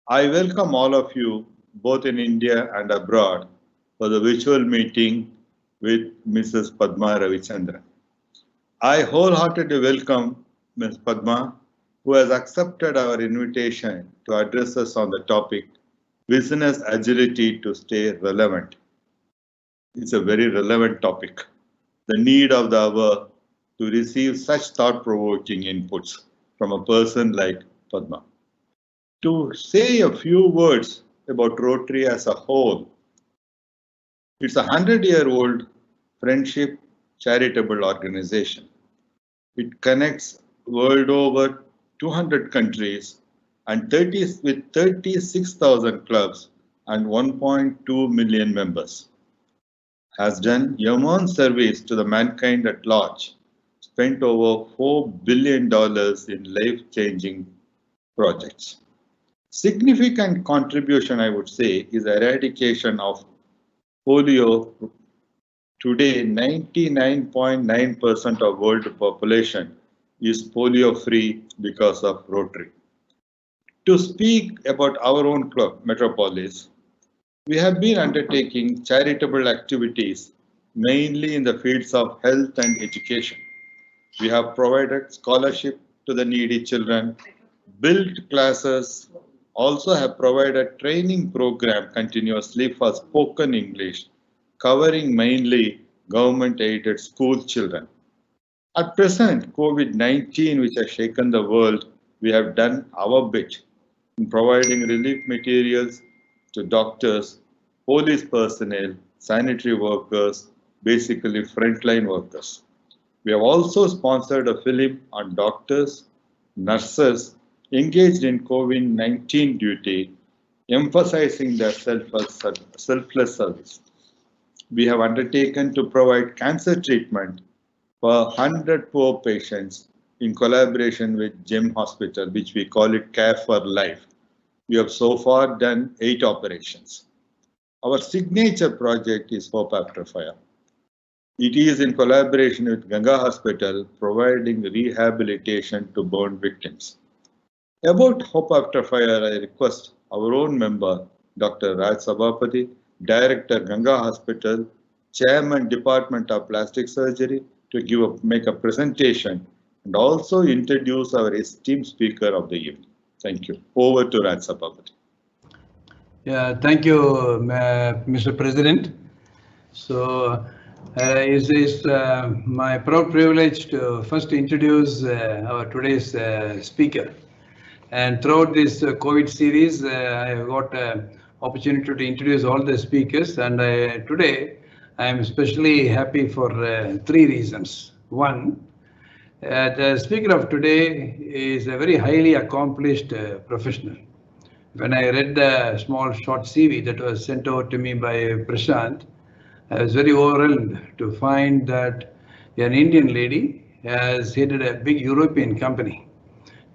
I welcome all of you, both in India and abroad, for the virtual meeting with Mrs. Padma Ravichander. I wholeheartedly welcome Ms. Padma, who has accepted our invitation to address us on the topic Business Agility to Stay Relevant. It's a very relevant topic. The need of the hour to receive such thought provoking inputs from a person like Padma. To say a few words about Rotary as a whole, it's a 100-year-old friendship charitable organization. It connects world over 200 countries and with 36,000 clubs and 1.2 million members. Has done immense service to the mankind at large, spent over $4 billion in life-changing projects. Significant contribution, I would say, is eradication of polio. Today, 99.9% of world population is polio-free because of Rotary. To speak about our own club, Metropolis, we have been undertaking charitable activities mainly in the fields of health and education. We have provided scholarship to the needy children, built classes, also have provided training program continuously for spoken English, covering mainly government-aided school children. At present, COVID-19, which has shaken the world, we have done our bit in providing relief materials to doctors, police personnel, sanitary workers, basically frontline workers. We have also sponsored a film on doctors, nurses engaged in COVID-19 duty, emphasizing their selfless service. We have undertaken to provide cancer treatment for 100 poor patients in collaboration with GEM Hospital, which we call it Care for Life. We have so far done 8 operations. Our signature project is Hope After Fire. It is in collaboration with Ganga Hospital, providing rehabilitation to burn victims. About Hope After Fire, I request our own member, Dr. Raj Sabapati, Director, Ganga Hospital, Chairman, Department of Plastic Surgery, to make a presentation and also introduce our esteemed speaker of the evening. Thank you. Over to Raj Sabapati. Yeah, thank you, Mr. President. So, it is my proud privilege to first introduce our today's speaker. And throughout this COVID series, I have got opportunity to introduce all the speakers. And today, I am especially happy for 3 reasons. One, the speaker of today is a very highly accomplished professional. When I read the small short CV that was sent over to me by Prashant, I was very overwhelmed to find that an Indian lady has headed a big European company.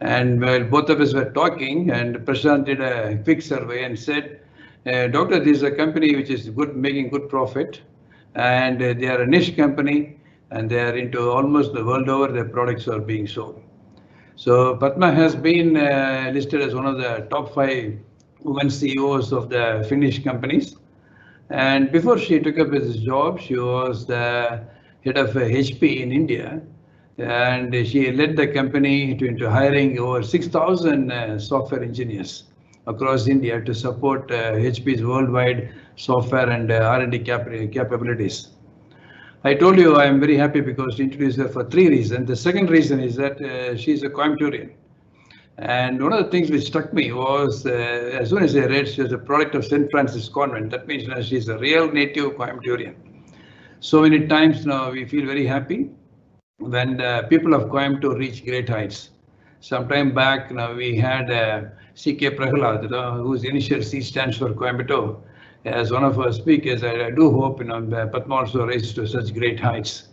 And while both of us were talking, and Prashant did a quick survey and said, Doctor, this is a company which is good, making good profit, and they are a niche company, and they are into almost the world over, their products are being sold. So Padma has been listed as one of the top 5 women CEOs of the Finnish companies. And before she took up this job, she was the head of HP in India. And she led the company into hiring over 6,000 software engineers across India to support HP's worldwide software and R&D capabilities. I told you I am very happy because to introduce her for 3 reasons. The second reason is that she's a Coimbatourean. And one of the things which struck me was, as soon as I read she was a product of St. Francis Convent, that means she's a real native Coimbatourean. So many times now we feel very happy when the people of Coimbatore reach great heights. Some time back now we had C.K. Prahalad, whose initial C stands for Coimbatore. As one of our speakers, I do hope Padma also raised to such great heights.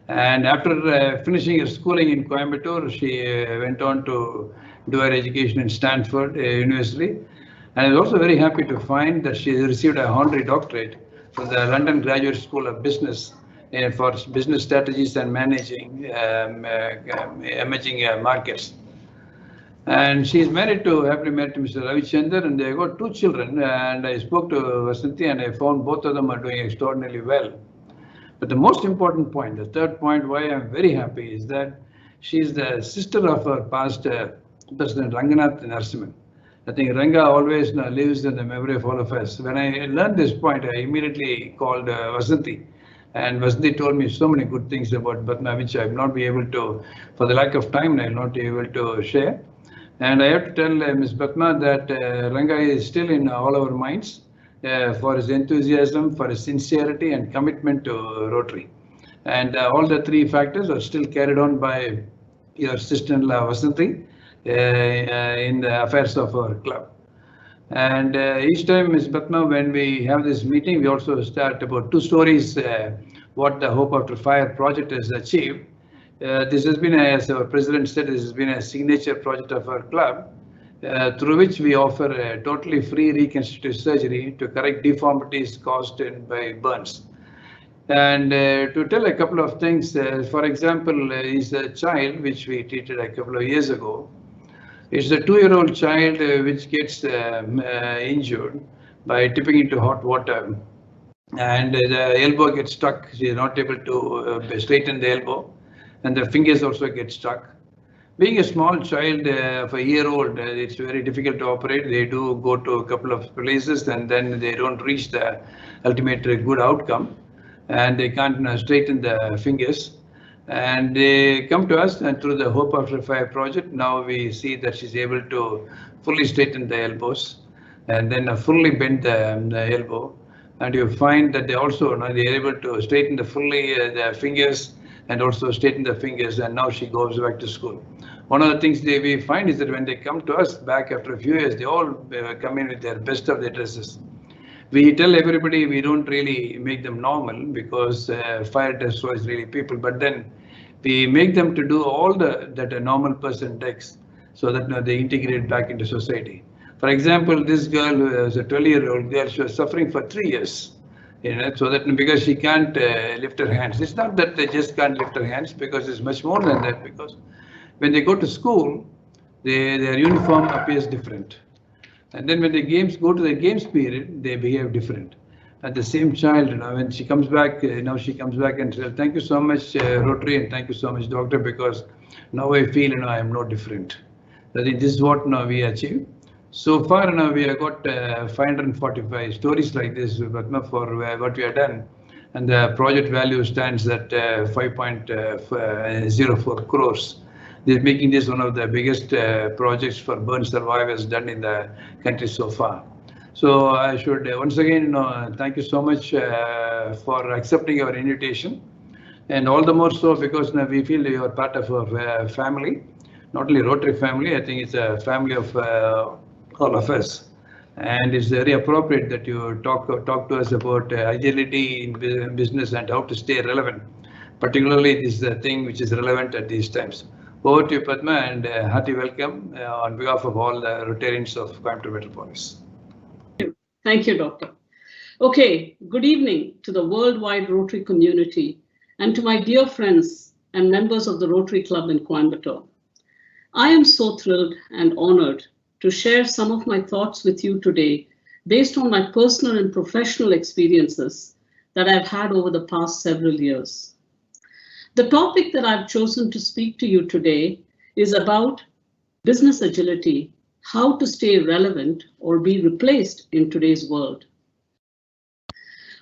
And after finishing her schooling in Coimbatore, she went on to do her education in Stanford University. And I was also very happy to find that she received a honorary doctorate from the London Graduate School of Business for business strategies and managing emerging markets. And she's happily married to Mr. Ravichander, and they got 2 children. And I spoke to Vasanthi, and I found both of them are doing extraordinarily well. But the most important point, the third point why I'm very happy is that she's the sister of our past President Ranganath Narasimhan. I think Ranga always lives in the memory of all of us. When I learned this point, I immediately called Vasanthi. And Vasanthi told me so many good things about Padma, which I will not be able to, for the lack of time, I will not be able to share. And I have to tell Ms. Padma that Ranga is still in all our minds for his enthusiasm, for his sincerity and commitment to Rotary. And all the 3 factors are still carried on by your sister-in-law Vasanthi in the affairs of our club. And each time, Ms. Padma, when we have this meeting, we also start about 2 stories what the Hope After Fire project has achieved. This has been, as our president said, this has been a signature project of our club, through which we offer a totally free reconstructive surgery to correct deformities caused by burns. And to tell a couple of things, for example, is a child which we treated a couple of years ago. It's a 2-year-old child which gets injured by tipping into hot water, and the elbow gets stuck. She is not able to straighten the elbow, and the fingers also get stuck. Being a small child of a year old, it's very difficult to operate. They do go to a couple of places, and then they don't reach the ultimate good outcome, and they can't straighten the fingers. And they come to us, and through the Hope After Fire project, now we see that she's able to fully straighten the elbows and then fully bend the elbow. And you find that they also they're able to straighten the fingers and also straighten the fingers, and now she goes back to school. One of the things we find is that when they come to us back after a few years, they all come in with their best of their dresses. We tell everybody we don't really make them normal because fire destroys really people, but then we make them to do all that a normal person does, so that they integrate back into society. For example, this girl who was a 12-year-old girl, she was suffering for 3 years, so that because she can't lift her hands. It's not that they just can't lift her hands, because it's much more than that, because when they go to school, their uniform appears different. And then when the go to the games period, they behave different. And the same child, when she comes back, now she comes back and says, "Thank you so much, Rotary, and thank you so much, doctor, because now I feel, I am no different." I think this is what we achieve. So far, we have got 545 stories like this, Padma, for what we have done, and the project value stands at 5.04 crores. They're making this one of the biggest projects for burn survivors done in the country so far. So I should once again thank you so much for accepting our invitation, and all the more so because we feel you are part of our family, not only Rotary family. I think it's a family of all of us, and it's very appropriate that you talk to us about agility in business and how to stay relevant. Particularly, this is a thing which is relevant at these times. Over to you, Padma, and hearty welcome on behalf of all the Rotarians of Coimbatore Metropolis. Thank you, Doctor. Okay, good evening to the worldwide Rotary community and to my dear friends and members of the Rotary Club in Coimbatore. I am so thrilled and honored to share some of my thoughts with you today based on my personal and professional experiences that I've had over the past several years. The topic that I've chosen to speak to you today is about business agility, how to stay relevant or be replaced in today's world.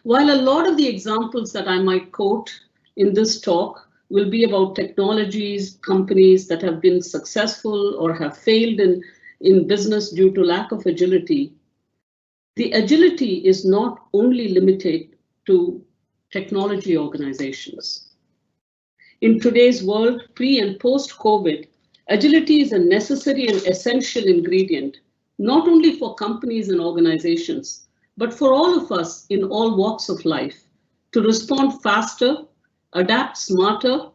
While a lot of the examples that I might quote in this talk will be about technologies, companies that have been successful or have failed in business due to lack of agility, the agility is not only limited to technology organizations. In today's world, pre and post-COVID, agility is a necessary and essential ingredient, not only for companies and organizations, but for all of us in all walks of life, to respond faster, adapt smarter,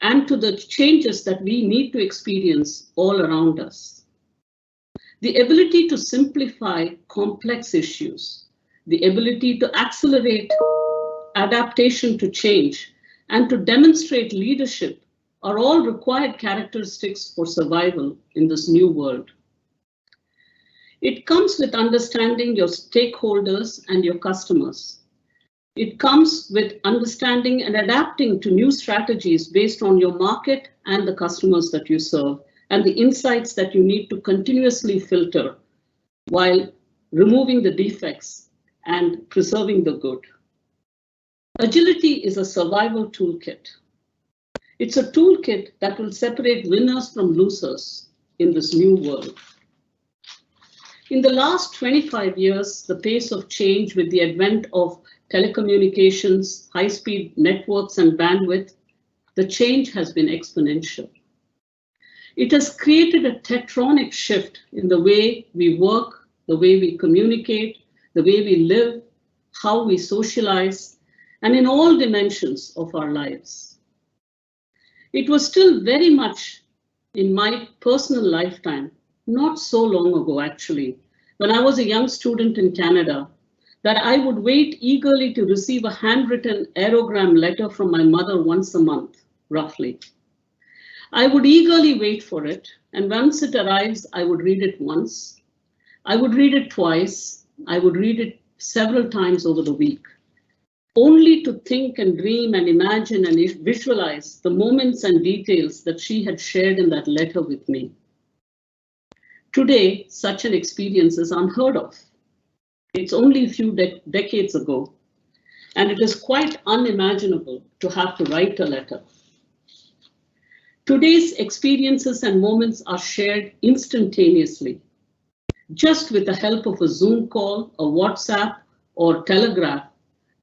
and to the changes that we need to experience all around us. The ability to simplify complex issues, the ability to accelerate adaptation to change, and to demonstrate leadership are all required characteristics for survival in this new world. It comes with understanding your stakeholders and your customers. It comes with understanding and adapting to new strategies based on your market and the customers that you serve, and the insights that you need to continuously filter while removing the defects and preserving the good. Agility is a survival toolkit. It's a toolkit that will separate winners from losers in this new world. In the last 25 years, the pace of change with the advent of telecommunications, high-speed networks, and bandwidth, the change has been exponential. It has created a tectonic shift in the way we work, the way we communicate, the way we live, how we socialize, and in all dimensions of our lives. It was still very much in my personal lifetime, not so long ago actually, when I was a young student in Canada, that I would wait eagerly to receive a handwritten aerogram letter from my mother once a month, roughly. I would eagerly wait for it, and once it arrives, I would read it once. I would read it twice. I would read it several times over the week, only to think and dream and imagine and visualize the moments and details that she had shared in that letter with me. Today, such an experience is unheard of. It's only a few decades ago, and it is quite unimaginable to have to write a letter. Today's experiences and moments are shared instantaneously, just with the help of a Zoom call, a WhatsApp, or Telegraph.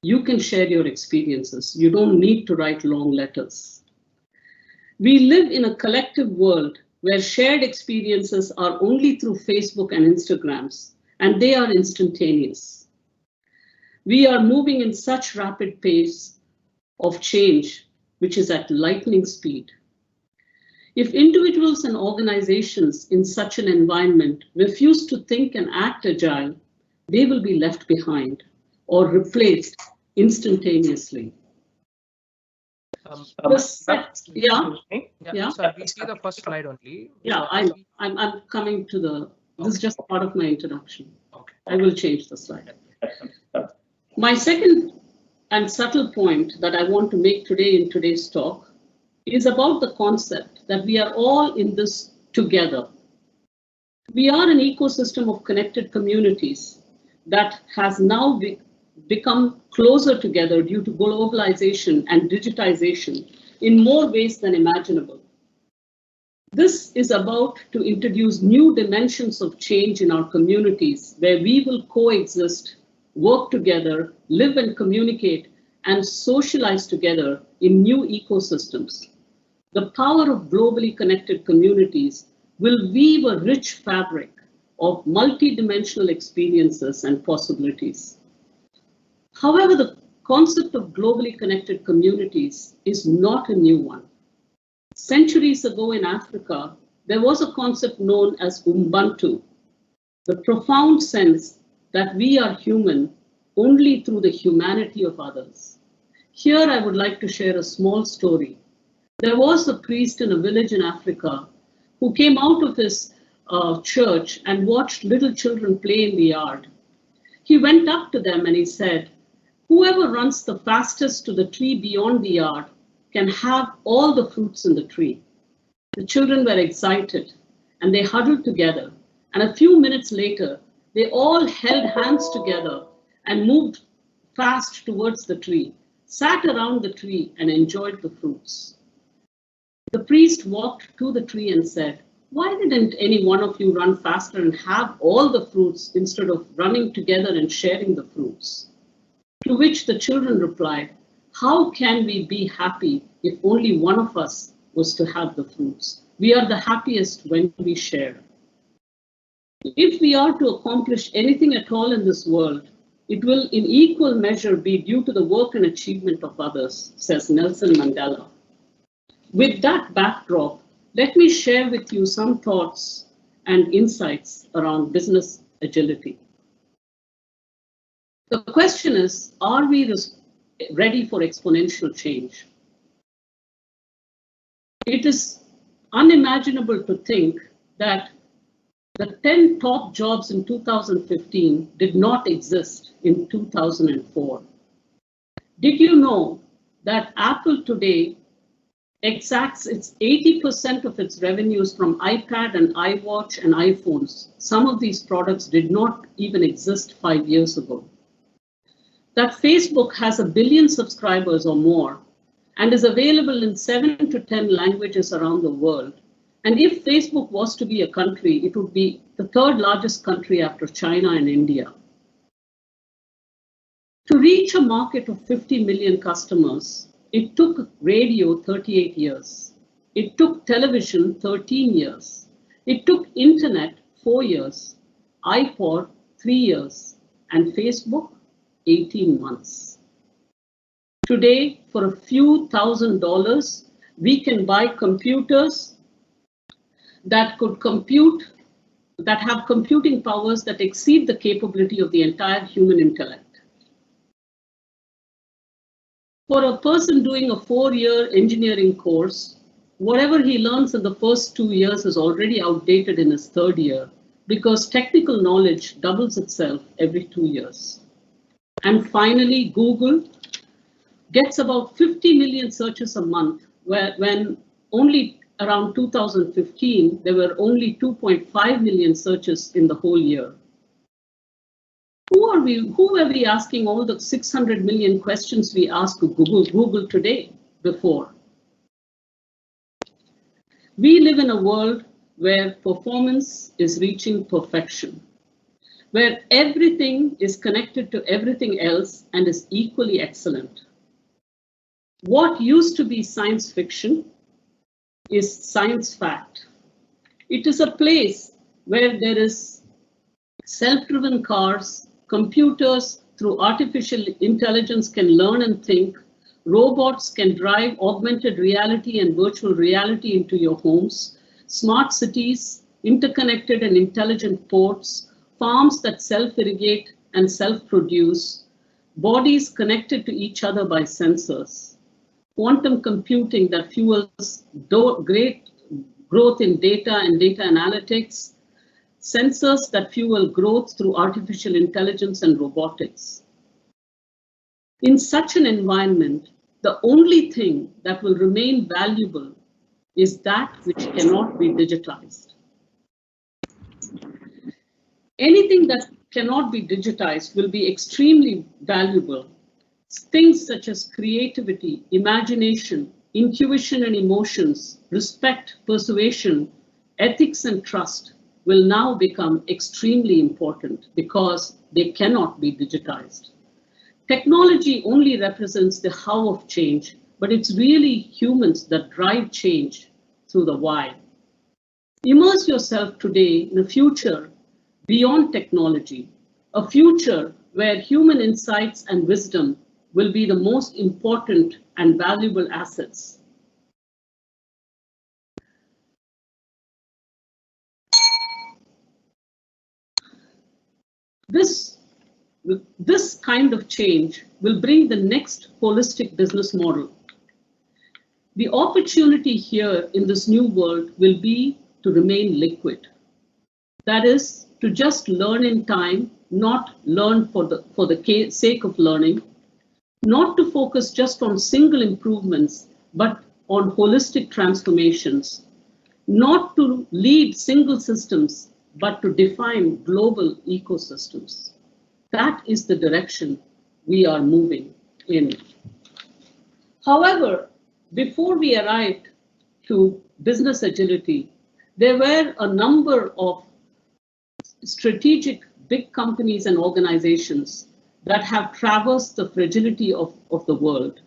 You can share your experiences. You don't need to write long letters. We live in a collective world where shared experiences are only through Facebook and Instagrams, and they are instantaneous. We are moving in such rapid pace of change, which is at lightning speed. If individuals and organizations in such an environment refuse to think and act agile, they will be left behind or replaced instantaneously. Yeah. So we see the first slide only. Yeah, I'm coming to the. This is just part of my introduction. Okay. I will change the slide. My second and subtle point that I want to make today in today's talk is about the concept that we are all in this together. We are an ecosystem of connected communities that has now become closer together due to globalization and digitization in more ways than imaginable. This is about to introduce new dimensions of change in our communities where we will coexist, work together, live and communicate, and socialize together in new ecosystems. The power of globally connected communities will weave a rich fabric of multidimensional experiences and possibilities. However, the concept of globally connected communities is not a new one. Centuries ago in Africa, there was a concept known as Ubuntu, the profound sense that we are human only through the humanity of others. Here I would like to share a small story. There was a priest in a village in Africa who came out of his church and watched little children play in the yard. He went up to them and he said, "Whoever runs the fastest to the tree beyond the yard can have all the fruits in the tree." The children were excited and they huddled together. And a few minutes later, they all held hands together and moved fast towards the tree, sat around the tree and enjoyed the fruits. The priest walked to the tree and said, "Why didn't any one of you run faster and have all the fruits instead of running together and sharing the fruits?" To which the children replied, "How can we be happy if only one of us was to have the fruits? We are the happiest when we share." If we are to accomplish anything at all in this world, it will in equal measure be due to the work and achievement of others, says Nelson Mandela. With that backdrop, let me share with you some thoughts and insights around business agility. The question is, are we ready for exponential change? It is unimaginable to think that the 10 top jobs in 2015 did not exist in 2004. Did you know that Apple today exacts its 80% of its revenues from iPad and iWatch and iPhones? Some of these products did not even exist 5 years ago. That Facebook has 1 billion subscribers or more and is available in 7 to 10 languages around the world. And if Facebook was to be a country, it would be the third largest country after China and India. To reach a market of 50 million customers, it took radio 38 years. It took television 13 years. It took internet 4 years, iPod 3 years, and Facebook 18 months. Today, for a few $1,000s, we can buy computers that could compute, that have computing powers that exceed the capability of the entire human intellect. For a person doing a 4-year engineering course, whatever he learns in the first 2 years is already outdated in his 3rd year because technical knowledge doubles itself every 2 years. And finally, Google gets about 50 million searches a month, when only around 2015, there were only 2.5 million searches in the whole year. Who were we asking all the 600 million questions we ask Google today before? We live in a world where performance is reaching perfection, where everything is connected to everything else and is equally excellent. What used to be science fiction is science fact. It is a place where there is self-driven cars, computers through artificial intelligence can learn and think, robots can drive augmented reality and virtual reality into your homes, smart cities, interconnected and intelligent ports, farms that self-irrigate and self-produce, bodies connected to each other by sensors, quantum computing that fuels great growth in data and data analytics, sensors that fuel growth through artificial intelligence and robotics. In such an environment, the only thing that will remain valuable is that which cannot be digitized. Anything that cannot be digitized will be extremely valuable. Things such as creativity, imagination, intuition and emotions, respect, persuasion, ethics and trust will now become extremely important because they cannot be digitized. Technology only represents the how of change, but it's really humans that drive change through the why. Immerse yourself today in a future beyond technology, a future where human insights and wisdom will be the most important and valuable assets. This kind of change will bring the next holistic business model. The opportunity here in this new world will be to remain liquid. That is, to just learn in time, not learn for the sake of learning, not to focus just on single improvements, but on holistic transformations, not to lead single systems, but to define global ecosystems. That is the direction we are moving in. However, before we arrived to business agility, there were a number of strategic big companies and organizations that have traversed the fragility of the world.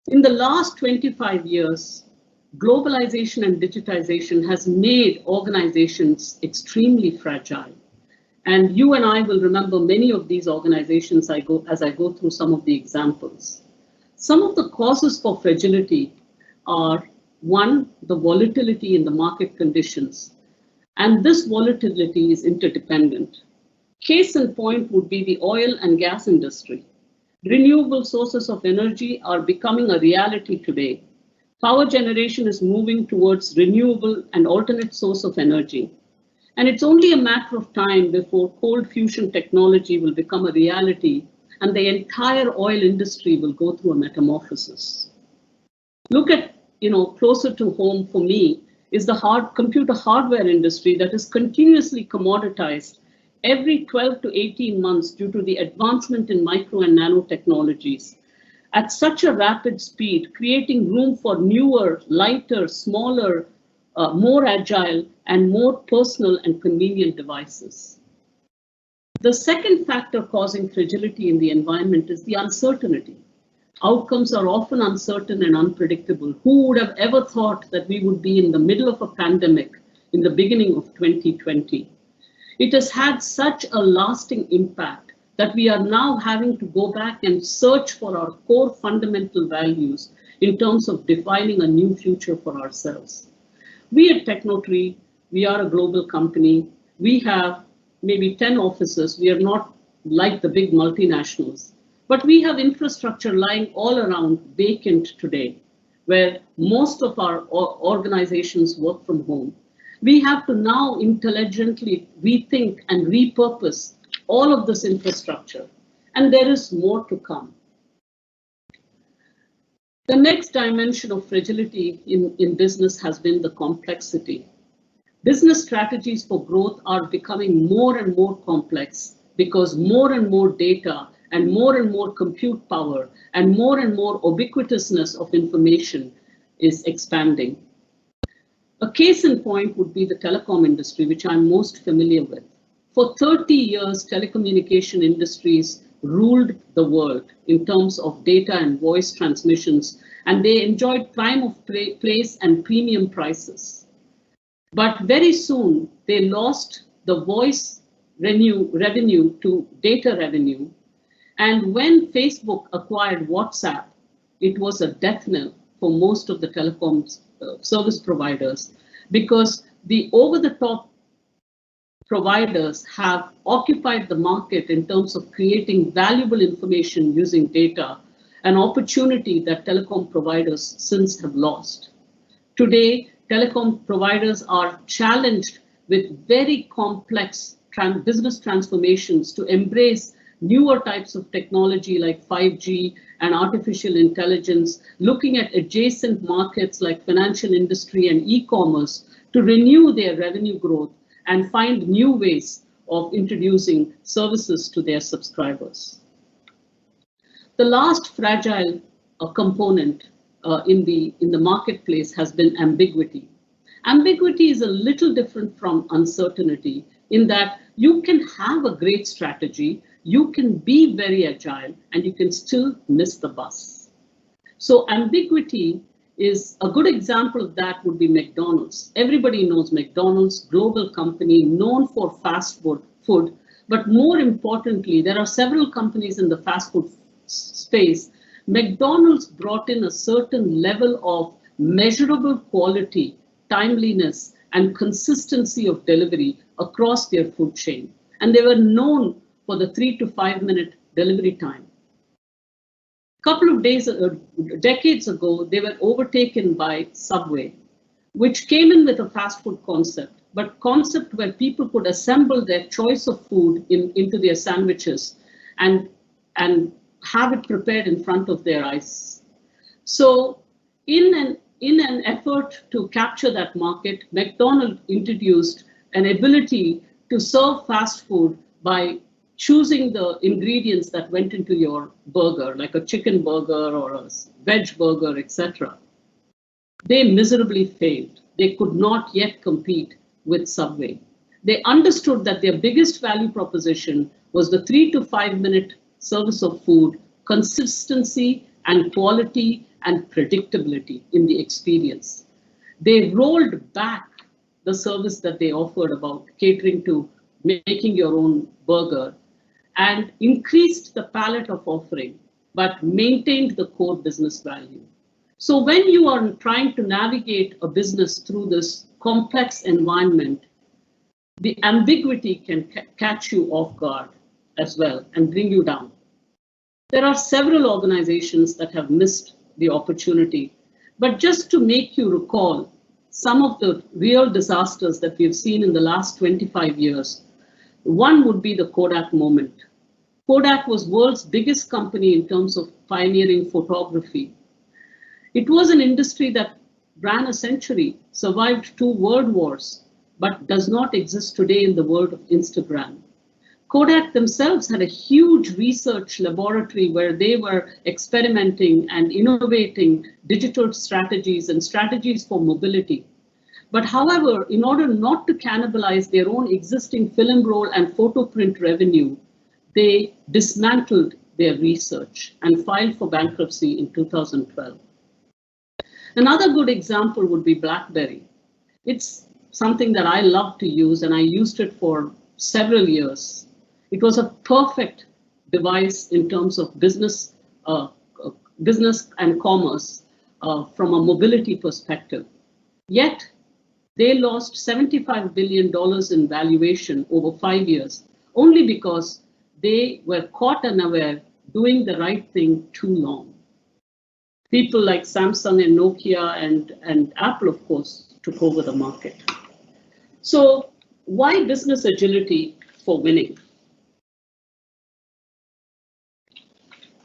In the last 25 years, globalization and digitization has made organizations extremely fragile. And you and I will remember many of these organizations as I go through some of the examples. Some of the causes for fragility are, one, the volatility in the market conditions. And this volatility is interdependent. Case in point would be the oil and gas industry. Renewable sources of energy are becoming a reality today. Power generation is moving towards renewable and alternate source of energy. And it's only a matter of time before cold fusion technology will become a reality and the entire oil industry will go through a metamorphosis. Look at, closer to home for me is the computer hardware industry that is continuously commoditized every 12 to 18 months due to the advancement in micro and nanotechnologies at such a rapid speed, creating room for newer, lighter, smaller, more agile and more personal and convenient devices. The second factor causing fragility in the environment is the uncertainty. Outcomes are often uncertain and unpredictable. Who would have ever thought that we would be in the middle of a pandemic in the beginning of 2020? It has had such a lasting impact that we are now having to go back and search for our core fundamental values in terms of defining a new future for ourselves. We at Technotree, we are a global company. We have maybe 10 offices. We are not like the big multinationals, but we have infrastructure lying all around vacant today, where most of our organizations work from home. We have to now intelligently rethink and repurpose all of this infrastructure, and there is more to come. The next dimension of fragility in business has been the complexity. Business strategies for growth are becoming more and more complex because more and more data and more compute power and more ubiquitousness of information is expanding. A case in point would be the telecom industry, which I'm most familiar with. For 30 years, telecommunication industries ruled the world in terms of data and voice transmissions, and they enjoyed prime of place and premium prices. But very soon, they lost the voice revenue to data revenue. And when Facebook acquired WhatsApp, it was a death knell for most of the telecom service providers, because the over-the-top providers have occupied the market in terms of creating valuable information using data, an opportunity that telecom providers since have lost. Today, telecom providers are challenged with very complex business transformations to embrace newer types of technology like 5G and artificial intelligence, looking at adjacent markets like financial industry and e-commerce to renew their revenue growth and find new ways of introducing services to their subscribers. The last fragile component in the marketplace has been ambiguity. Ambiguity is a little different from uncertainty in that you can have a great strategy, you can be very agile, and you can still miss the bus. So ambiguity is a good example of that would be McDonald's. Everybody knows McDonald's, global company known for fast food, but more importantly, there are several companies in the fast food space. McDonald's brought in a certain level of measurable quality, timeliness, and consistency of delivery across their food chain. And they were known for the 3 to 5 minute delivery time. Couple of decades ago, they were overtaken by Subway, which came in with a fast food concept, but concept where people could assemble their choice of food into their sandwiches and have it prepared in front of their eyes. So in an effort to capture that market, McDonald's introduced an ability to serve fast food by choosing the ingredients that went into your burger, like a chicken burger or a veg burger, etc. They miserably failed. They could not yet compete with Subway. They understood that their biggest value proposition was the 3 to 5 minute service of food, consistency and quality and predictability in the experience. They rolled back the service that they offered about catering to making your own burger and increased the palette of offering, but maintained the core business value. So when you are trying to navigate a business through this complex environment, the ambiguity can catch you off guard as well and bring you down. There are several organizations that have missed the opportunity But just to make you recall some of the real disasters that we've seen in the last 25 years, one would be the Kodak moment. Kodak was world's biggest company in terms of pioneering photography. It was an industry that ran a century, survived 2 world wars, but does not exist today in the world of Instagram. Kodak themselves had a huge research laboratory where they were experimenting and innovating digital strategies and strategies for mobility. But however, in order not to cannibalize their own existing film roll and photo print revenue, they dismantled their research and filed for bankruptcy in 2012. Another good example would be BlackBerry. It's something that I love to use, and I used it for several years. It was a perfect device in terms of business and commerce from a mobility perspective. Yet, they lost $75 billion in valuation over 5 years, only because they were caught unaware doing the right thing too long. People like Samsung and Nokia and Apple, of course, took over the market. So why business agility for winning?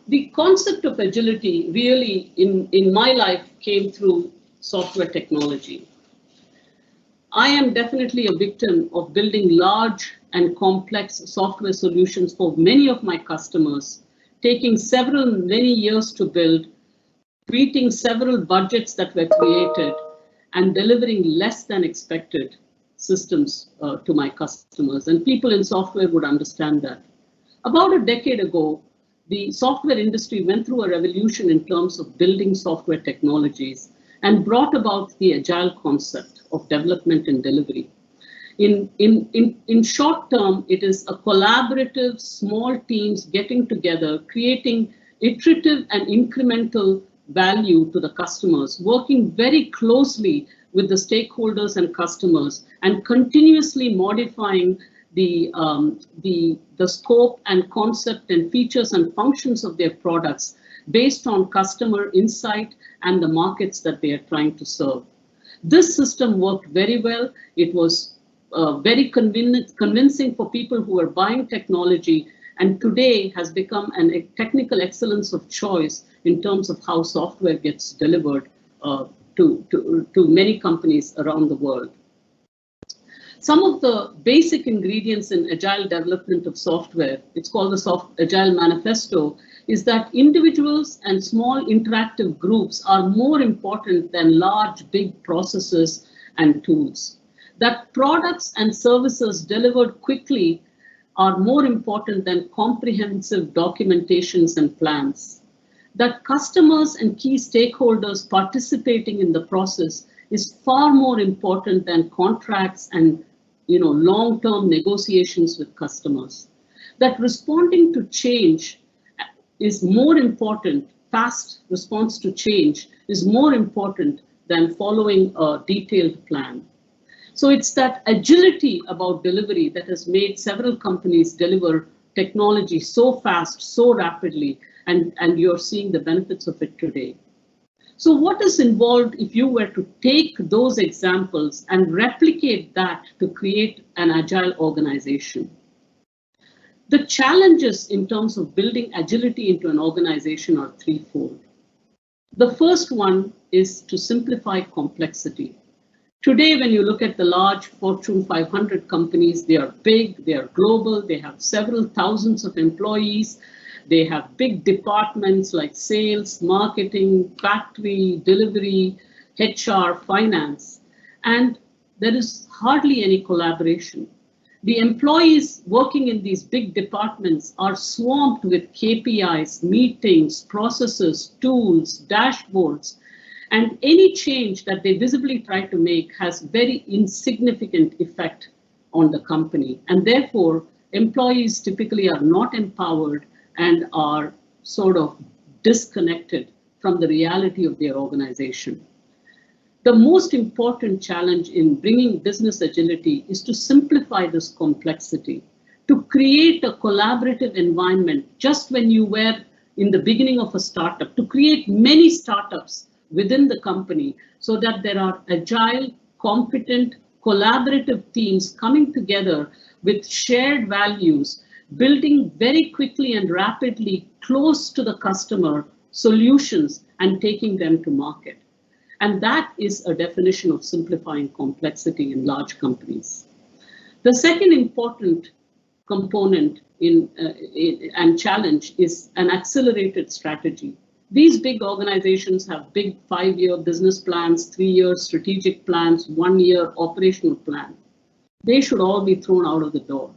The concept of agility really in my life came through software technology. I am definitely a victim of building large and complex software solutions for many of my customers, taking many years to build, beating several budgets that were created, and delivering less than expected systems to my customers. And people in software would understand that. About a decade ago, the software industry went through a revolution in terms of building software technologies and brought about the agile concept of development and delivery. In short term, it is a collaborative, small teams getting together, creating iterative and incremental value to the customers, working very closely with the stakeholders and customers, and continuously modifying the scope and concept and features and functions of their products based on customer insight and the markets that they are trying to serve. This system worked very well. It was very convincing for people who are buying technology, and today has become a technical excellence of choice in terms of how software gets delivered to many companies around the world. Some of the basic ingredients in agile development of software, it's called the Agile Manifesto, is that individuals and small interactive groups are more important than large, big processes and tools. That products and services delivered quickly are more important than comprehensive documentations and plans. That customers and key stakeholders participating in the process is far more important than contracts and long-term negotiations with customers. That responding to change is more important, fast response to change is more important than following a detailed plan. So it's that agility about delivery that has made several companies deliver technology so fast, so rapidly, and you're seeing the benefits of it today. So what is involved if you were to take those examples and replicate that to create an agile organization? The challenges in terms of building agility into an organization are threefold. The first one is to simplify complexity. Today, when you look at the large Fortune 500 companies, they are big, they are global, they have several thousands of employees, they have big departments like sales, marketing, factory, delivery, HR, finance, and there is hardly any collaboration. The employees working in these big departments are swamped with KPIs, meetings, processes, tools, dashboards, and any change that they visibly try to make has very insignificant effect on the company. And therefore, employees typically are not empowered and are sort of disconnected from the reality of their organization. The most important challenge in bringing business agility is to simplify this complexity, to create a collaborative environment just when you were in the beginning of a startup, to create many startups within the company so that there are agile, competent, collaborative teams coming together with shared values, building very quickly and rapidly close to the customer solutions and taking them to market. And that is a definition of simplifying complexity in large companies. The second important component and challenge is an accelerated strategy. These big organizations have big 5-year business plans, 3-year strategic plans, 1-year operational plan. They should all be thrown out of the door.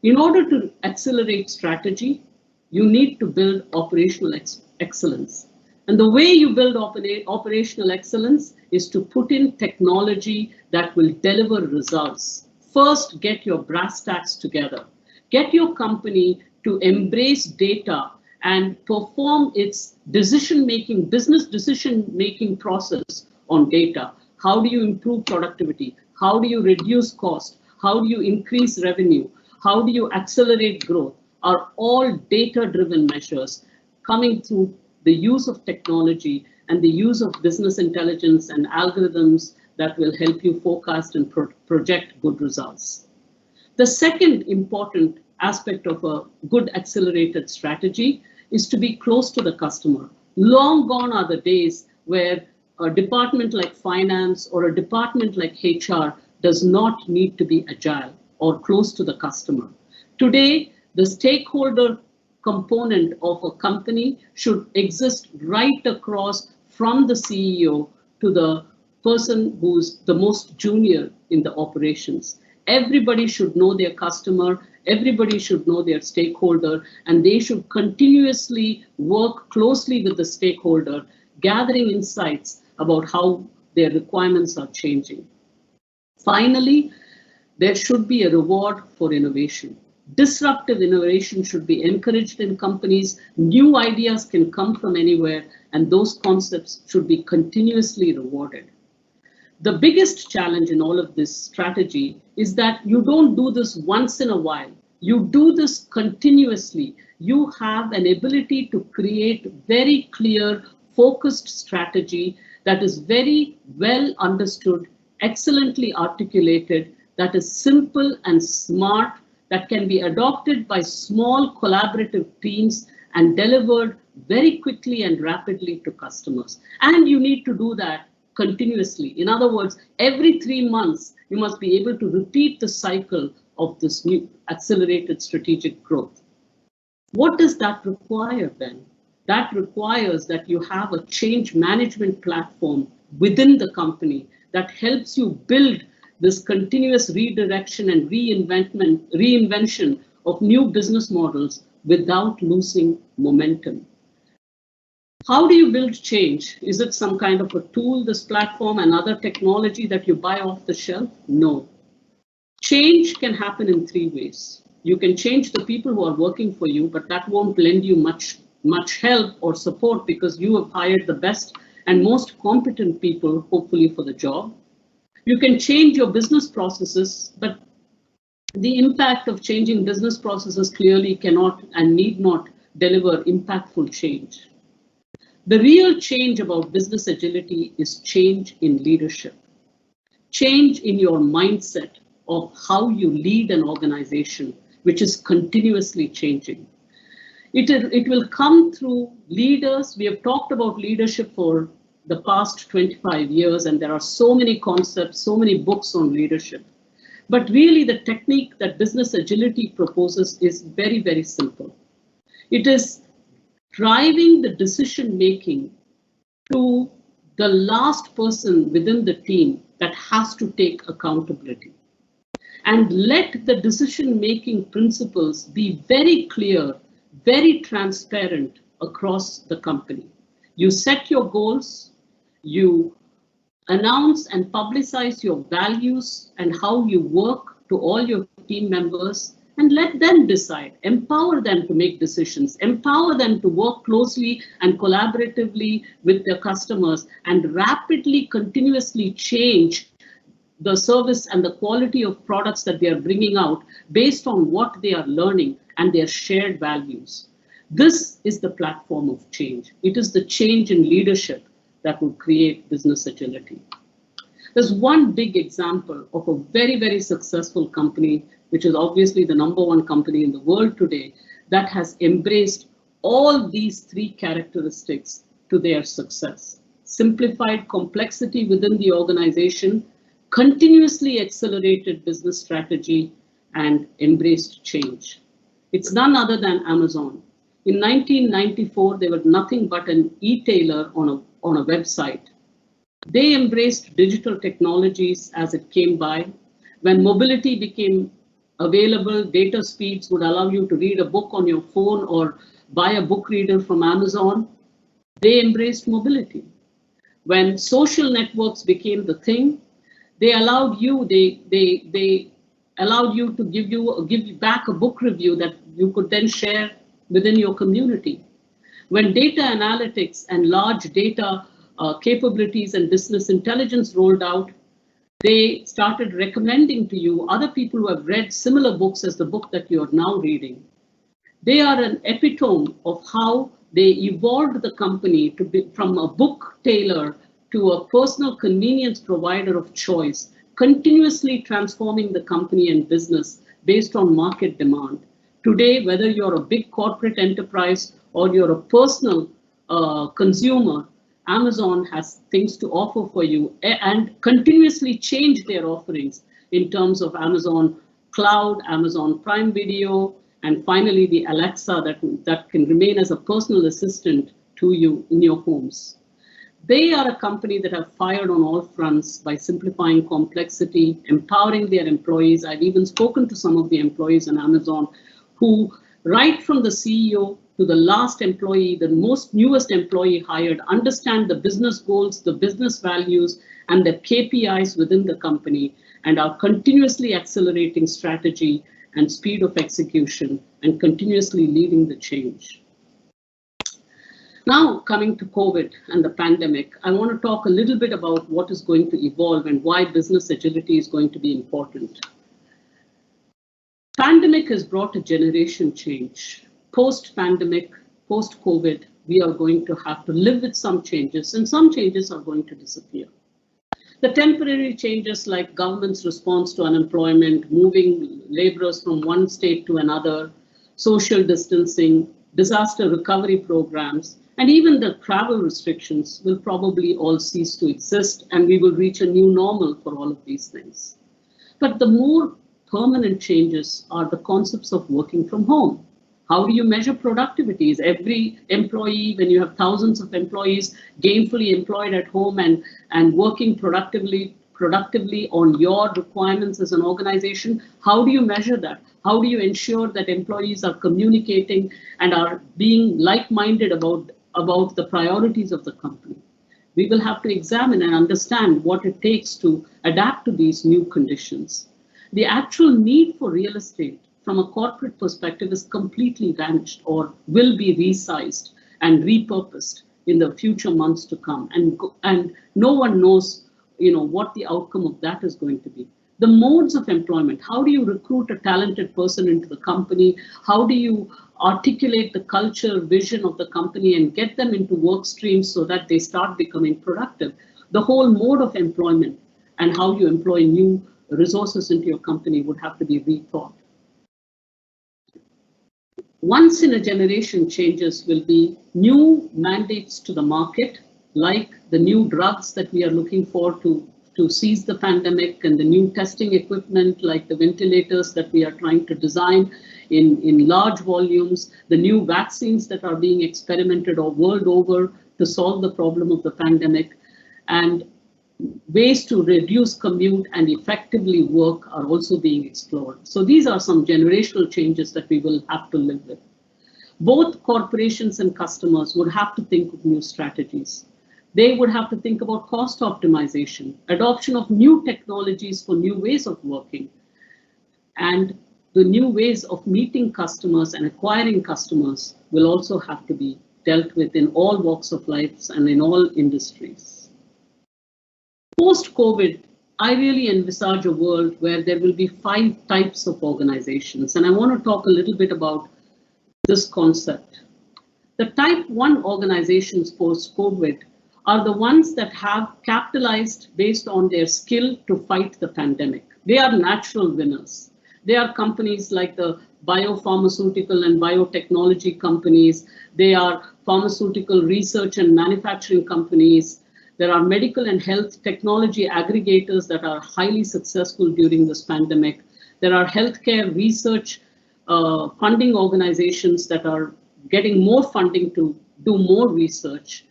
In order to accelerate strategy, you need to build operational excellence. And the way you build operational excellence is to put in technology that will deliver results. First, get your brass tacks together. Get your company to embrace data and perform its business decision-making process on data. How do you improve productivity? How do you reduce cost? How do you increase revenue? How do you accelerate growth? Are all data-driven measures coming through the use of technology and the use of business intelligence and algorithms that will help you forecast and project good results. The second important aspect of a good accelerated strategy is to be close to the customer. Long gone are the days where a department like finance or a department like HR does not need to be agile or close to the customer. Today, the stakeholder component of a company should exist right across from the CEO to the person who's the most junior in the operations. Everybody should know their customer, everybody should know their stakeholder, and they should continuously work closely with the stakeholder, gathering insights about how their requirements are changing. Finally, there should be a reward for innovation. Disruptive innovation should be encouraged in companies. New ideas can come from anywhere, and those concepts should be continuously rewarded. The biggest challenge in all of this strategy is that you don't do this once in a while. You do this continuously. You have an ability to create very clear, focused strategy that is very well understood, excellently articulated, that is simple and smart, that can be adopted by small collaborative teams and delivered very quickly and rapidly to customers. And you need to do that continuously. In other words, every 3 months, you must be able to repeat the cycle of this new accelerated strategic growth. What does that require then? That requires that you have a change management platform within the company that helps you build this continuous redirection and reinvention of new business models without losing momentum. How do you build change? Is it some kind of a tool, this platform, and other technology that you buy off the shelf? No. Change can happen in 3 ways. You can change the people who are working for you, but that won't lend you much help or support because you have hired the best and most competent people, hopefully, for the job. You can change your business processes, but the impact of changing business processes clearly cannot and need not deliver impactful change. The real change about business agility is change in leadership, change in your mindset of how you lead an organization, which is continuously changing. It will come through leaders. We have talked about leadership for the past 25 years, and there are so many concepts, so many books on leadership. But really, the technique that business agility proposes is very, very simple. It is driving the decision-making to the last person within the team that has to take accountability. And let the decision-making principles be very clear, very transparent across the company. You set your goals, you announce and publicize your values and how you work to all your team members, and let them decide. Empower them to make decisions, empower them to work closely and collaboratively with their customers and rapidly, continuously change the service and the quality of products that they are bringing out based on what they are learning and their shared values. This is the platform of change. It is the change in leadership that will create business agility. There's one big example of a very, very successful company, which is obviously the #1 company in the world today, that has embraced all these three characteristics to their success. Simplified complexity within the organization, continuously accelerated business strategy, and embraced change. It's none other than Amazon. In 1994, they were nothing but an e-tailer on a website. They embraced digital technologies as it came by. When mobility became available, data speeds would allow you to read a book on your phone or buy a book reader from Amazon. They embraced mobility. When social networks became the thing, they allowed you, they allowed you to give back a book review that you could then share within your community. When data analytics and large data capabilities and business intelligence rolled out, they started recommending to you other people who have read similar books as the book that you are now reading. They are an epitome of how they evolved the company to be from a book tailor to a personal convenience provider of choice, continuously transforming the company and business based on market demand. Today, whether you're a big corporate enterprise or you're a personal consumer, Amazon has things to offer for you and continuously change their offerings in terms of Amazon Cloud, Amazon Prime Video, and finally the Alexa that can remain as a personal assistant to you in your homes. They are a company that have fired on all fronts by simplifying complexity, empowering their employees. I've even spoken to some of the employees on Amazon who, right from the CEO to the last employee, the most newest employee hired, understand the business goals, the business values, and the KPIs within the company, and are continuously accelerating strategy and speed of execution and continuously leading the change. Now, coming to COVID and the pandemic, I want to talk a little bit about what is going to evolve and why business agility is going to be important. Pandemic has brought a generation change. Post-pandemic, post-COVID, we are going to have to live with some changes, and some changes are going to disappear. The temporary changes like government's response to unemployment, moving laborers from one state to another, social distancing, disaster recovery programs, and even the travel restrictions will probably all cease to exist, and we will reach a new normal for all of these things. But the more permanent changes are the concepts of working from home. How do you measure productivity? Is every employee, when you have thousands of employees gainfully employed at home and working productively on your requirements as an organization, how do you measure that? How do you ensure that employees are communicating and are being like-minded about the priorities of the company? We will have to examine and understand what it takes to adapt to these new conditions. The actual need for real estate from a corporate perspective is completely vanished or will be resized and repurposed in the future months to come. And no one knows, what the outcome of that is going to be. The modes of employment, how do you recruit a talented person into the company? How do you articulate the culture, vision of the company and get them into work streams so that they start becoming productive? The whole mode of employment and how you employ new resources into your company would have to be rethought. Once in a generation changes will be new mandates to the market, like the new drugs that we are looking for to seize the pandemic, and the new testing equipment like the ventilators that we are trying to design in large volumes, the new vaccines that are being experimented world over to solve the problem of the pandemic, and ways to reduce commute and effectively work are also being explored. So these are some generational changes that we will have to live with. Both corporations and customers would have to think of new strategies. They would have to think about cost optimization, adoption of new technologies for new ways of working, and the new ways of meeting customers and acquiring customers will also have to be dealt with in all walks of life and in all industries. Post-COVID, I really envisage a world where there will be 5 types of organizations, and I want to talk a little bit about this concept. The type 1 organizations post-COVID are the ones that have capitalized based on their skill to fight the pandemic. They are natural winners. They are companies like the biopharmaceutical and biotechnology companies. They are pharmaceutical research and manufacturing companies. There are medical and health technology aggregators that are highly successful during this pandemic. There are healthcare research funding organizations that are getting more funding to do more research.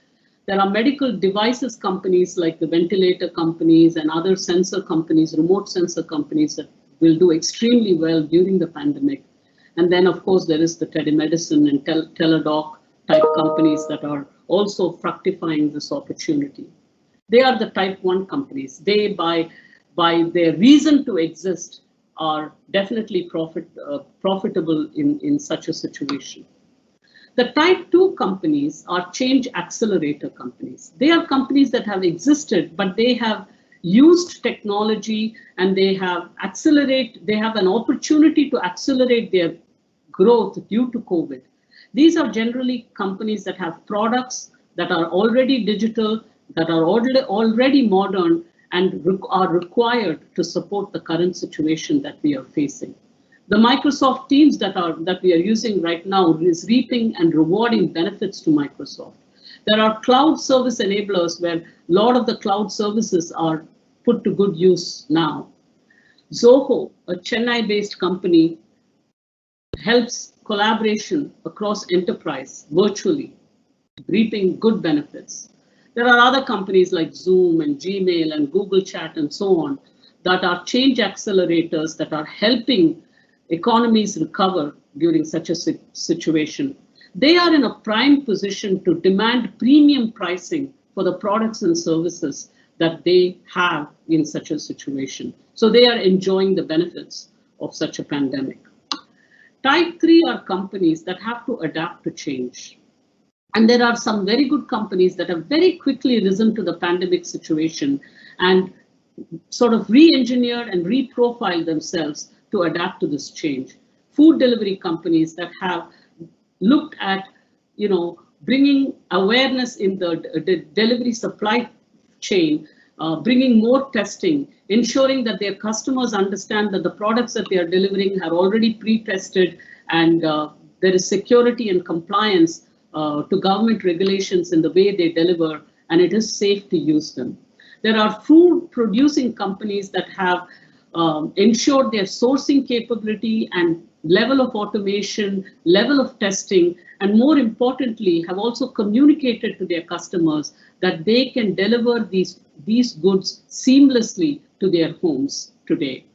There are medical devices companies like the ventilator companies and other sensor companies, remote sensor companies that will do extremely well during the pandemic. And then, of course, there is the telemedicine and teledoc type companies that are also fructifying this opportunity. They are the type 1 companies. They, by their reason to exist, are definitely profitable in such a situation. The type 2 companies are change accelerator companies. They are companies that have existed, but they have used technology and they have an opportunity to accelerate their growth due to COVID. These are generally companies that have products that are already digital, that are already modern, and are required to support the current situation that we are facing. The Microsoft Teams that we are using right now is reaping and rewarding benefits to Microsoft. There are cloud service enablers where a lot of the cloud services are put to good use now. Zoho, a Chennai-based company, helps collaboration across enterprise virtually, reaping good benefits. There are other companies like Zoom and Gmail and Google Chat and so on that are change accelerators that are helping economies recover during such a situation. They are in a prime position to demand premium pricing for the products and services that they have in such a situation. So they are enjoying the benefits of such a pandemic. Type 3 are companies that have to adapt to change. And there are some very good companies that have very quickly risen to the pandemic situation and sort of re-engineered and re-profiled themselves to adapt to this change. Food delivery companies that have looked at, bringing awareness in the delivery supply chain, bringing more testing, ensuring that their customers understand that the products that they are delivering are already pre-tested and there is security and compliance to government regulations in the way they deliver, and it is safe to use them. There are food producing companies that have ensured their sourcing capability and level of automation, level of testing, and more importantly, have also communicated to their customers that they can deliver these goods seamlessly to their homes today.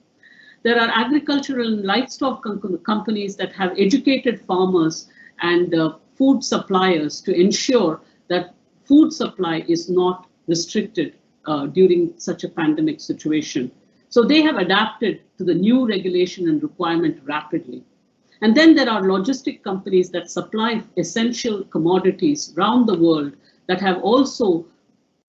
There are agricultural and livestock companies that have educated farmers and food suppliers to ensure that food supply is not restricted during such a pandemic situation. So they have adapted to the new regulation and requirement rapidly. And then there are logistic companies that supply essential commodities around the world that have also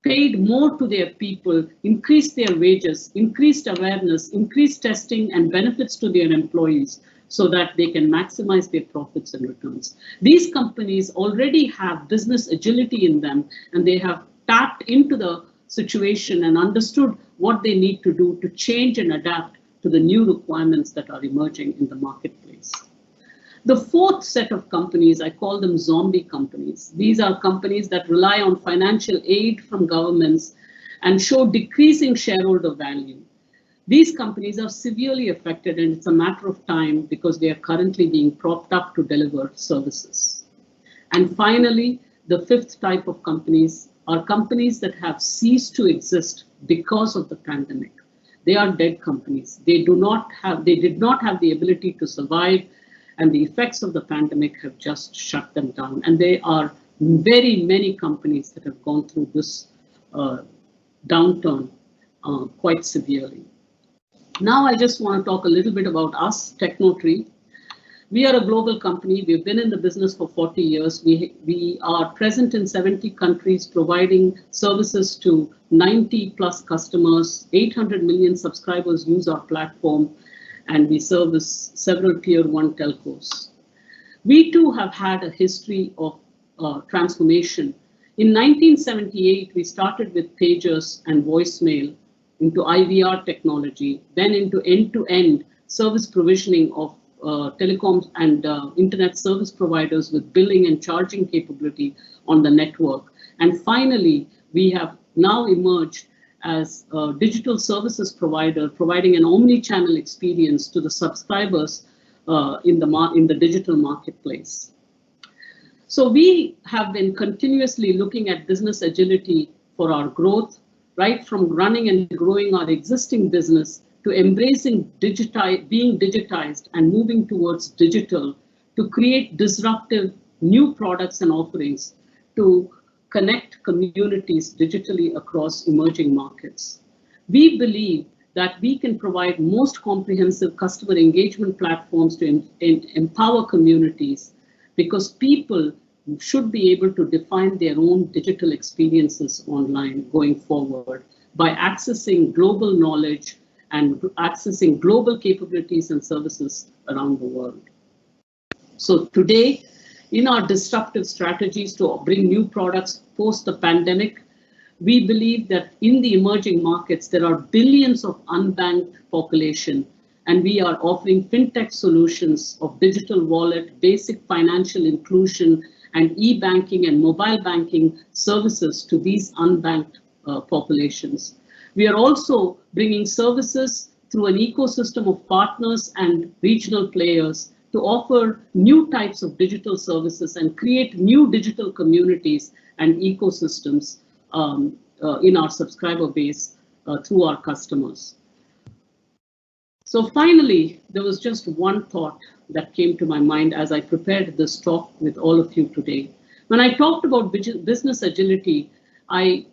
paid more to their people, increased their wages, increased awareness, increased testing and benefits to their employees so that they can maximize their profits and returns. These companies already have business agility in them, and they have tapped into the situation and understood what they need to do to change and adapt to the new requirements that are emerging in the marketplace. The fourth set of companies, I call them zombie companies. These are companies that rely on financial aid from governments and show decreasing shareholder value. These companies are severely affected, and it's a matter of time because they are currently being propped up to deliver services. And finally, the fifth type of companies are companies that have ceased to exist because of the pandemic. They are dead companies. They did not have the ability to survive, and the effects of the pandemic have just shut them down. And there are very many companies that have gone through this downturn quite severely. Now I just want to talk a little bit about us, Technotree. We are a global company. We've been in the business for 40 years. We are present in 70 countries, providing services to 90 plus customers. 800 million subscribers use our platform, and we service several tier 1 telcos. We too have had a history of transformation In 1978, we started with pagers and voicemail, into IVR technology, then into end-to-end service provisioning of telecoms and internet service providers with billing and charging capability on the network. And finally, we have now emerged as a digital services provider, providing an omni-channel experience to the subscribers in the digital marketplace. So we have been continuously looking at business agility for our growth, right from running and growing our existing business to embracing being digitized and moving towards digital to create disruptive new products and offerings to connect communities digitally across emerging markets. We believe that we can provide most comprehensive customer engagement platforms to empower communities, because people should be able to define their own digital experiences online going forward by accessing global knowledge and accessing global capabilities and services around the world. So today, in our disruptive strategies to bring new products post the pandemic, we believe that in the emerging markets, there are billions of unbanked population, and we are offering fintech solutions of digital wallet, basic financial inclusion, and e-banking and mobile banking services to these unbanked populations. We are also bringing services through an ecosystem of partners and regional players to offer new types of digital services and create new digital communities and ecosystems in our subscriber base through our customers. So finally, there was just one thought that came to my mind as I prepared this talk with all of you today. When I talked about business agility, I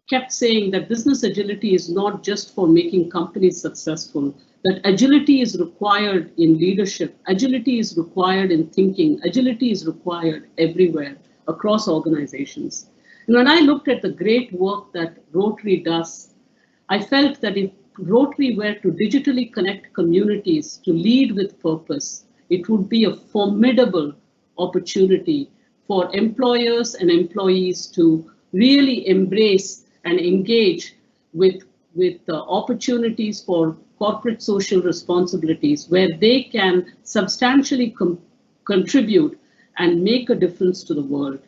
kept saying that business agility is not just for making companies successful, that agility is required in leadership, agility is required in thinking, agility is required everywhere across organizations. And when I looked at the great work that Rotary does, I felt that if Rotary were to digitally connect communities to lead with purpose, it would be a formidable opportunity for employers and employees to really embrace and engage with opportunities for corporate social responsibilities where they can substantially contribute and make a difference to the world.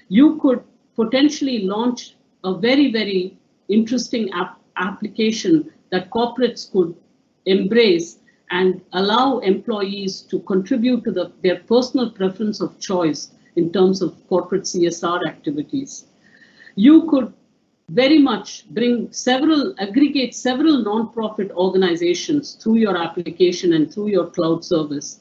You could potentially launch a very, very interesting application that corporates could embrace and allow employees to contribute to their personal preference of choice in terms of corporate CSR activities. You could very much aggregate several nonprofit organizations through your application and through your cloud service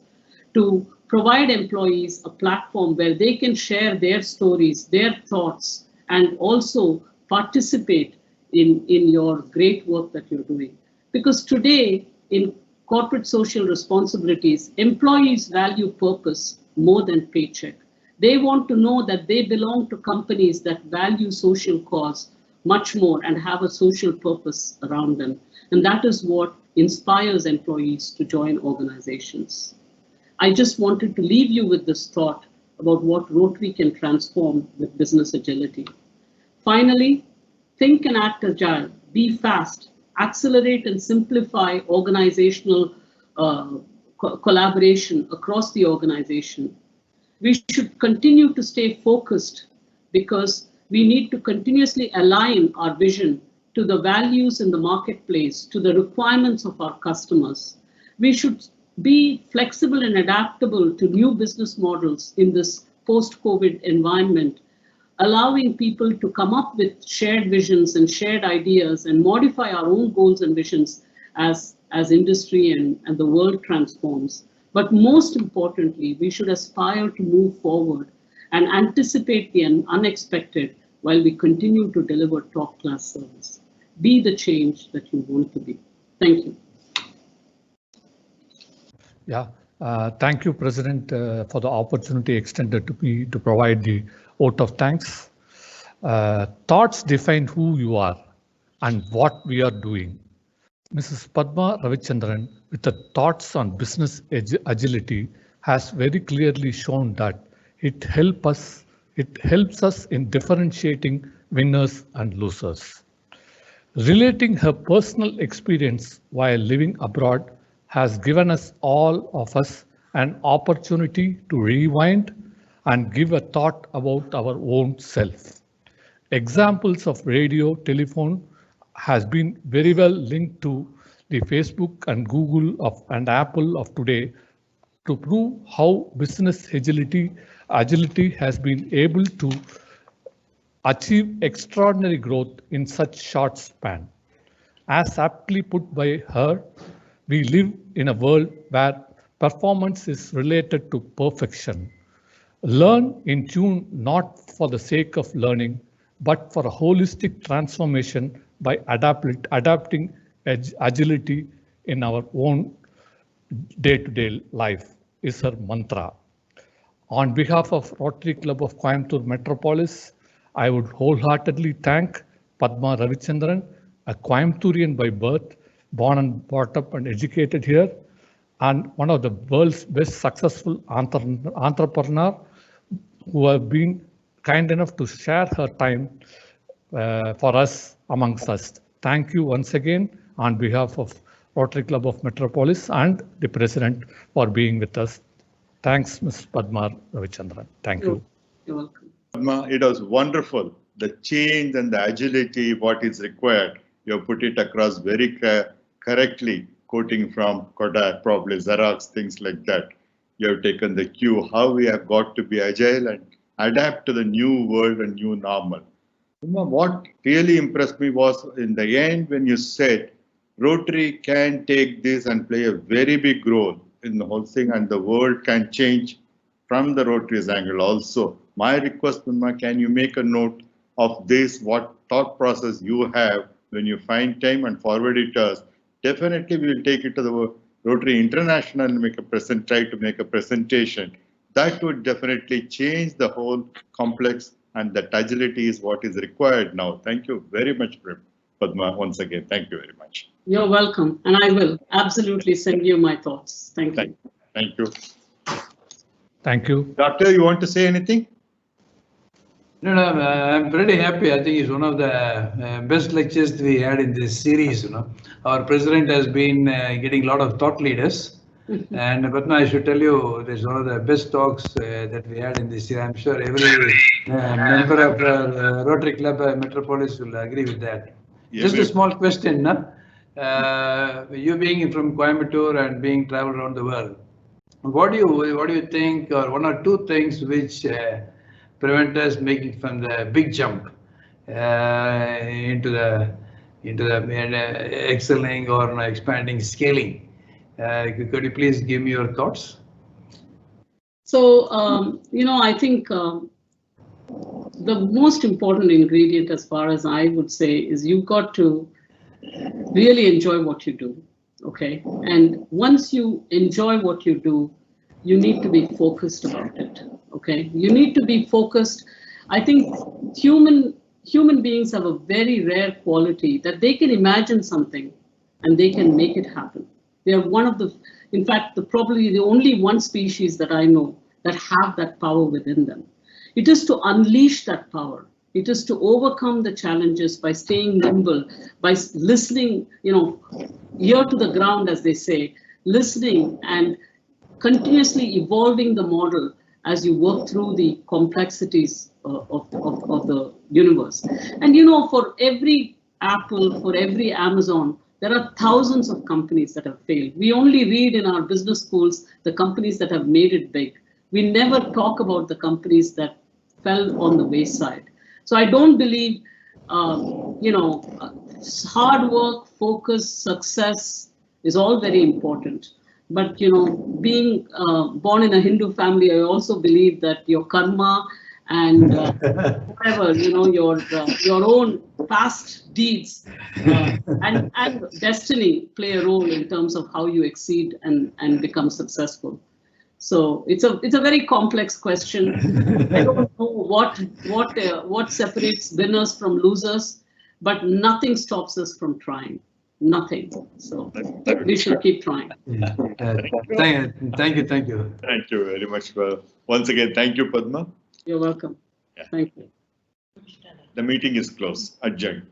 to provide employees a platform where they can share their stories, their thoughts, and also participate in your great work that you're doing. Because today, in corporate social responsibilities, employees value purpose more than paycheck. They want to know that they belong to companies that value social cause much more and have a social purpose around them. And that is what inspires employees to join organizations. I just wanted to leave you with this thought about what Rotary can transform with business agility. Finally, think and act agile, be fast, accelerate and simplify organizational collaboration across the organization. We should continue to stay focused because we need to continuously align our vision to the values in the marketplace, to the requirements of our customers. We should be flexible and adaptable to new business models in this post-COVID environment, allowing people to come up with shared visions and shared ideas and modify our own goals and visions as industry and the world transforms. But most importantly, we should aspire to move forward and anticipate the unexpected while we continue to deliver top-class service. Be the change that you want to be. Thank you. Yeah, thank you, President, for the opportunity extended to me to provide the vote of thanks. Thoughts define who you are and what we are doing. Mrs. Padma Ravichandran, with the thoughts on business agility, has very clearly shown that it helps It helps us in differentiating winners and losers. Relating her personal experience while living abroad has given us all of us an opportunity to rewind and give a thought about our own self. Examples of radio, telephone has been very well linked to the Facebook and Google and Apple of today to prove how business agility has been able to achieve extraordinary growth in such short span. As aptly put by her, we live in a world where performance is related to perfection. Learn in tune not for the sake of learning, but for a holistic transformation by adapting agility in our own day-to-day life is her mantra. On behalf of Rotary Club of Coimbatore Metropolis, I would wholeheartedly thank Padma Ravichandran, a Coimbaturian by birth, born and brought up and educated here, and one of the world's best successful entrepreneur who have been kind enough to share her time for us amongst us. Thank you once again on behalf of Rotary Club of Metropolis and the President for being with us. Thanks, Ms. Padma Ravichandran. Thank you. You're welcome. Padma, it was wonderful. The change and the agility, what is required, you have put it across very correctly, quoting from Kodak, probably Xerox, things like that. You have taken the cue, how we have got to be agile and adapt to the new world and new normal. What really impressed me was in the end when you said Rotary can take this and play a very big role in the whole thing and the world can change from the Rotary's angle also. My request, Padma, can you make a note of this, what thought process you have when you find time and forward it to us? Definitely we will take it to the Rotary International and try to make a presentation. That would definitely change the whole complex, and that agility is what is required now. Thank you very much, Padma, once again. Thank you very much. You're welcome. And I will absolutely send you my thoughts. Thank you. Thank you. Thank you. Doctor, you want to say anything? No, I'm pretty happy. I think it's one of the best lectures we had in this series. Our president has been getting a lot of thought leaders. And Padma, I should tell you, this is one of the best talks that we had in this year. I'm sure every member of Rotary Club Metropolis will agree with that. Yeah, just a small question, you being from Coimbatore and being traveled around the world, what do you think, or one or two things which prevent us making from the big jump into the excelling or expanding, scaling? Could you please give me your thoughts? So, I think the most important ingredient, as far as I would say, is you've got to really enjoy what you do. Okay. And once you enjoy what you do, you need to be focused about it. Okay. You need to be focused. I think human beings have a very rare quality that they can imagine something and they can make it happen. They are one of the, in fact, probably the only one species that I know that have that power within them. It is to unleash that power. It is to overcome the challenges by staying nimble, by listening, ear to the ground, as they say, listening and continuously evolving the model as you work through the complexities of the universe. And for every Apple, for every Amazon, there are thousands of companies that have failed. We only read in our business schools the companies that have made it big. We never talk about the companies that fell on the wayside. So I don't believe, hard work, focus, success is all very important. But, being born in a Hindu family, I also believe that your karma and whatever, your own past deeds and destiny play a role in terms of how you exceed and become successful. So it's a very complex question. I don't know what separates winners from losers, but nothing stops us from trying. Nothing. So we should keep trying. Yeah. Thank you. Thank you very much. Once again, thank you, Padma. You're welcome. Thank you. The meeting is closed, adjourned.